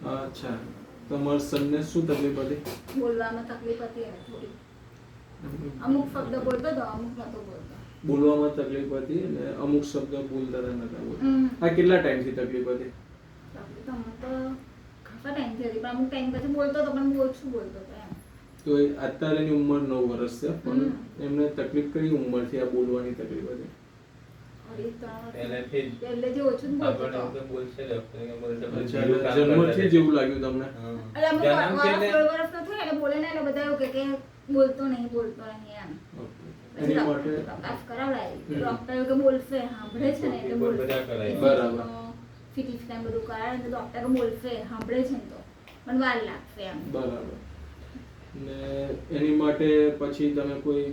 અચ્છા, તમારા સનને શું તકલીફ હતી? બોલવામાં તકલીફ હતી એને થોડી. અમુક શબ્દ બોલતો તો, અમુક નતો બોલતો. બોલવામાં તકલીફ હતી અને અમુક શબ્દ બોલતા નતા બોલતા. આ કેટલા ટાઈમથી તકલીફ હતી? તકલીફ અમને તો ખાસા ટાઈમથી હતી, પણ અમુક ટાઈમ પછી બોલતો તો, પણ બહુ ઓછું બોલતો હતો એમ. તો અત્યારેની ઉંમર 9 વર્ષ છે, પણ એમને તકલીફ કઈ ઉંમરથી આ બોલવાની તકલીફ હતી? પહેલેથી ઓછું જ બોલતો હતો. અચ્છા, એટલે જન્મથી જ એવું લાગ્યું તમને? એટલે અમુક વર્ષનો થયો એટલે બોલે ને એટલે બધા એવું કે બોલતો નહીં એમ. એની માટે તપાસ કરાવડાવી. ડોક્ટર કે બોલશે, સાંભળે છે ને એટલે બોલશે. બરાબર. સીટી સ્કેન બધું કરાવે તો ડોક્ટર બોલશે, સાંભળે છે ને તો પણ વાર લાગશે એમ. બરાબર. ને એની માટે પછી તમે કોઈ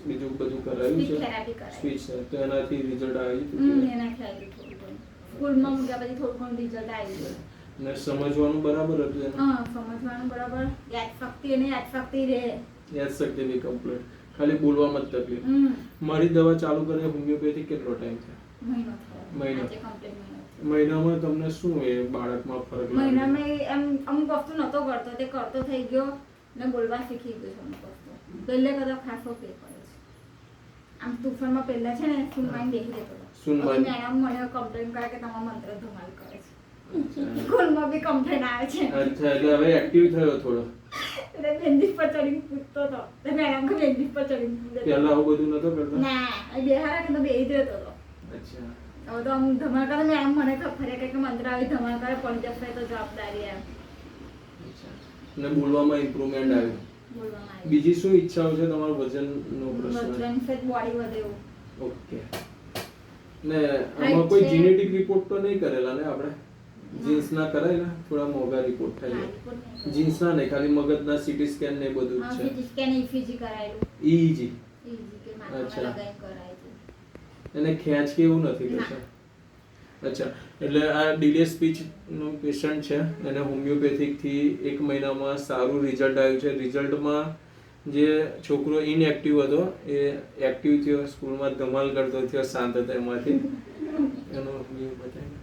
બીજું બધું કરાવ્યું છે? થેરાપી કરાવી. સ્પીચ તો એનાથી રિઝલ્ટ આવ્યું? એનાથી આવી થોડું ઘણું. સ્કૂલમાં મૂક્યા પછી થોડું ઘણું રિઝલ્ટ આવી ગયું. ને સમજવાનું બરાબર હતું એને? હા, સમજવાનું બરાબર. યાદશક્તિ રહે. યાદશક્તિ બી કમ્પ્લીટ. ખાલી બોલવામાં જ તકલીફ. મારી દવા ચાલુ કરે હોમિયોપેથી કેટલો ટાઈમ થયો? મહિનો. મહિનામાં તમને શું એ બાળકમાં ફરક લાગ્યો? મહિનામાં એમ અમુક વસ્તુ નતો કરતો, તે કરતો થઈ ગયો ને બોલવા શીખી ગયો અમુક વસ્તુ. પહેલે કરતા ખાસો ફેર પડે છે. આમ તુફાનમાં પહેલા છે ને સુનવાઈ બેસી રહેતો હતો. સુનવાઈ. મેડમ મને કમ્પ્લેન કરે કે તમારો મંત્ર ધમાલ કરે છે. સ્કૂલમાં બી કમ્પ્લેન આવે છે. અચ્છા, એટલે હવે એક્ટિવ થયો થોડો. એટલે બેન્ચીસ પર ચડીને પૂછતો હતો. એટલે મેડમ કે બેન્ચીસ પર ચડીને પૂછતો. પહેલા આવું બધું નતો કરતો? ના, બેહારા કે તો બેસી જ રહેતો હતો. અચ્છા. હવે તો આમ ધમાલ કરે મેડમ મને ખબર કે મંત્ર આવી ધમાલ કરે પડી જશે તો જવાબદારી એમ. ને બોલવામાં ઇમ્પ્રુવમેન્ટ આવ્યું. બોલવામાં આવે. બીજી શું ઈચ્છાઓ છે તમારો વજનનો પ્રશ્ન? વજન છે બોડી વધે એવું. ઓકે. ને આમાં કોઈ જેનેટિક રિપોર્ટ તો નહીં કરેલા ને આપણે? જીન્સ ના કરાય ને, થોડા મોંઘા રિપોર્ટ થાય. જીન્સ ના નહીં, ખાલી મગજના સીટી સ્કેન ને બધું જ છે. સીટી સ્કેન ઈસીજી કરાયેલું. ઈજી. ઈજી કે માથામાં લગાવીને કરાયેલું. એને ખેંચ કે એવું નથી કરતા? અચ્છા, એટલે આ ડિલે સ્પીચ નો પેશન્ટ છે, એને હોમિયોપેથિક થી 1 મહિનામાં સારું રિઝલ્ટ આવ્યું છે. રિઝલ્ટમાં જે છોકરો ઇનએક્ટિવ હતો એ એક્ટિવ થયો, સ્કૂલમાં ધમાલ કરતો થયો, શાંત હતો એમાંથી. એનો વ્યૂ બતાવ્યો.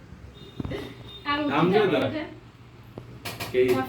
આમ જો કે